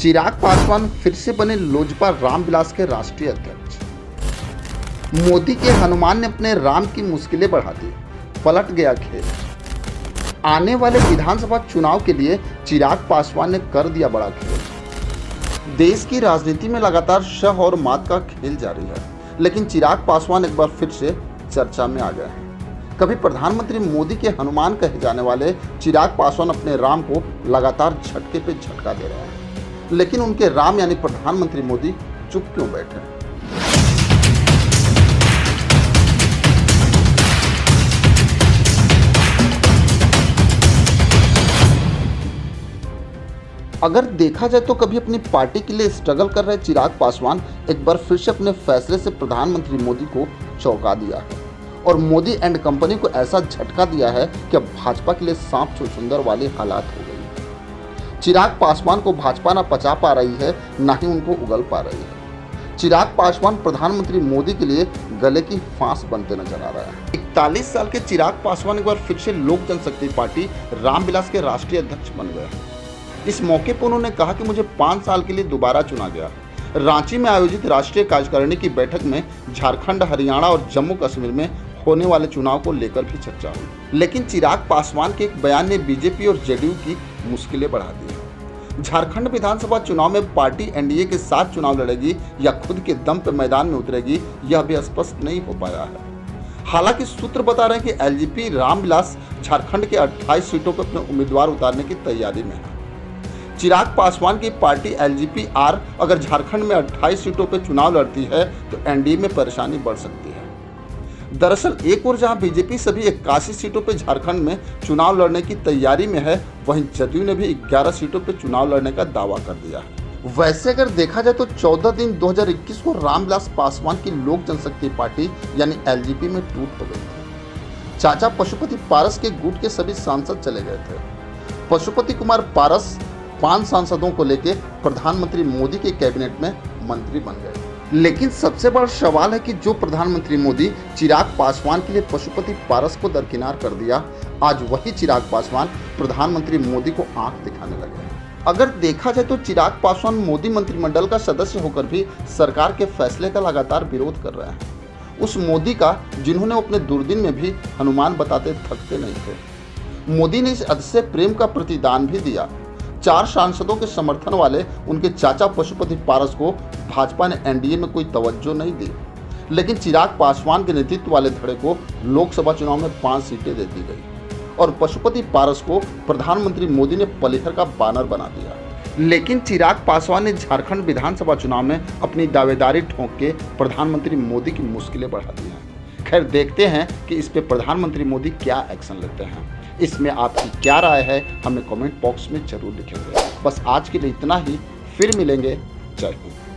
चिराग पासवान फिर से बने लोजपा रामविलास के राष्ट्रीय अध्यक्ष। मोदी के हनुमान ने अपने राम की मुश्किलें बढ़ा दी, पलट गया खेल। आने वाले विधानसभा चुनाव के लिए चिराग पासवान ने कर दिया बड़ा खेल। देश की राजनीति में लगातार शह और मात का खेल जारी है, लेकिन चिराग पासवान एक बार फिर से चर्चा में आ गए हैं। कभी प्रधानमंत्री मोदी के हनुमान कहे जाने वाले चिराग पासवान अपने राम को लगातार झटके पे झटका दे रहे हैं, लेकिन उनके राम यानी प्रधानमंत्री मोदी चुप क्यों बैठे हैं? अगर देखा जाए तो कभी अपनी पार्टी के लिए स्ट्रगल कर रहे चिराग पासवान एक बार फिर से अपने फैसले से प्रधानमंत्री मोदी को चौंका दिया है और मोदी एंड कंपनी को ऐसा झटका दिया है कि अब भाजपा के लिए सांप छुछुंदर वाली हालात हो गई है। चिराग पासवान को भाजपा न पचा पा रही है, न ही उनको उगल पा रही है। चिराग पासवान प्रधानमंत्री मोदी के लिए गले की फांस बनते नजर आ रहा है। 41 साल के चिराग पासवान एक बार फिर से लोक जनशक्ति पार्टी रामविलास के राष्ट्रीय अध्यक्ष बन गए। इस मौके पर उन्होंने कहा कि मुझे 5 साल के लिए दोबारा चुना गया। रांची में आयोजित राष्ट्रीय कार्यकारिणी की बैठक में झारखंड, हरियाणा और जम्मू कश्मीर में होने वाले चुनाव को लेकर भी चर्चा हुई, लेकिन चिराग पासवान के एक बयान ने बीजेपी और जेडीयू की मुश्किलें बढ़ा दी। झारखंड विधानसभा चुनाव में पार्टी एनडीए के साथ चुनाव लड़ेगी या खुद के दम पर मैदान में उतरेगी, यह भी स्पष्ट नहीं हो पाया है। हालांकि सूत्र बता रहे हैं कि एलजेपी रामविलास झारखंड के 28 सीटों पर अपने उम्मीदवार उतारने की तैयारी में है। चिराग पासवान की पार्टी एलजेपी आर अगर झारखंड में 28 सीटों पर चुनाव लड़ती है तो एनडीए में परेशानी बढ़ सकती है। दरअसल एक ओर जहां बीजेपी सभी 81 सीटों पर झारखंड में चुनाव लड़ने की तैयारी में है, वहीं जदयू ने भी 11 सीटों पर चुनाव लड़ने का दावा कर दिया है। वैसे अगर देखा जाए तो 14 दिन 2021 को रामविलास पासवान की लोक जनशक्ति पार्टी यानी एलजेपी में टूट हो गई थी। चाचा पशुपति पारस के गुट के सभी सांसद चले गए थे। पशुपति कुमार पारस 5 सांसदों को लेकर प्रधानमंत्री मोदी के कैबिनेट में मंत्री बन गए। लेकिन सबसे बड़ा सवाल है कि जो प्रधानमंत्री मोदी चिराग पासवान के लिए पशुपति पारस को दरकिनार कर दिया, आज वही चिराग पासवान प्रधानमंत्री मोदी को आंख दिखाने लगे। अगर देखा जाए तो चिराग पासवान मोदी मंत्रिमंडल का सदस्य होकर भी सरकार के फैसले का लगातार विरोध कर रहे हैं। उस मोदी का जिन्होंने अपने दुर्दिन में भी हनुमान बताते थकते नहीं थे। मोदी ने इस अतिशय प्रेम का प्रतिदान भी दिया। 4 सांसदों के समर्थन वाले उनके चाचा पशुपति पारस को भाजपा ने एनडीए में कोई तवज्जो नहीं दी, लेकिन चिराग पासवान के नेतृत्व वाले धड़े को लोकसभा चुनाव में 5 सीटें दे दी गई और पशुपति पारस को प्रधानमंत्री मोदी ने पलिहर का बानर बना दिया। लेकिन चिराग पासवान ने झारखंड विधानसभा चुनाव में अपनी दावेदारी ठोंक के प्रधानमंत्री मोदी की मुश्किलें बढ़ा दी हैं। खैर देखते हैं कि इस पे प्रधानमंत्री मोदी क्या एक्शन लेते हैं। इसमें आपकी क्या राय है, हमें कमेंट बॉक्स में जरूर लिखेंगे। बस आज के लिए इतना ही, फिर मिलेंगे। जय हिंद।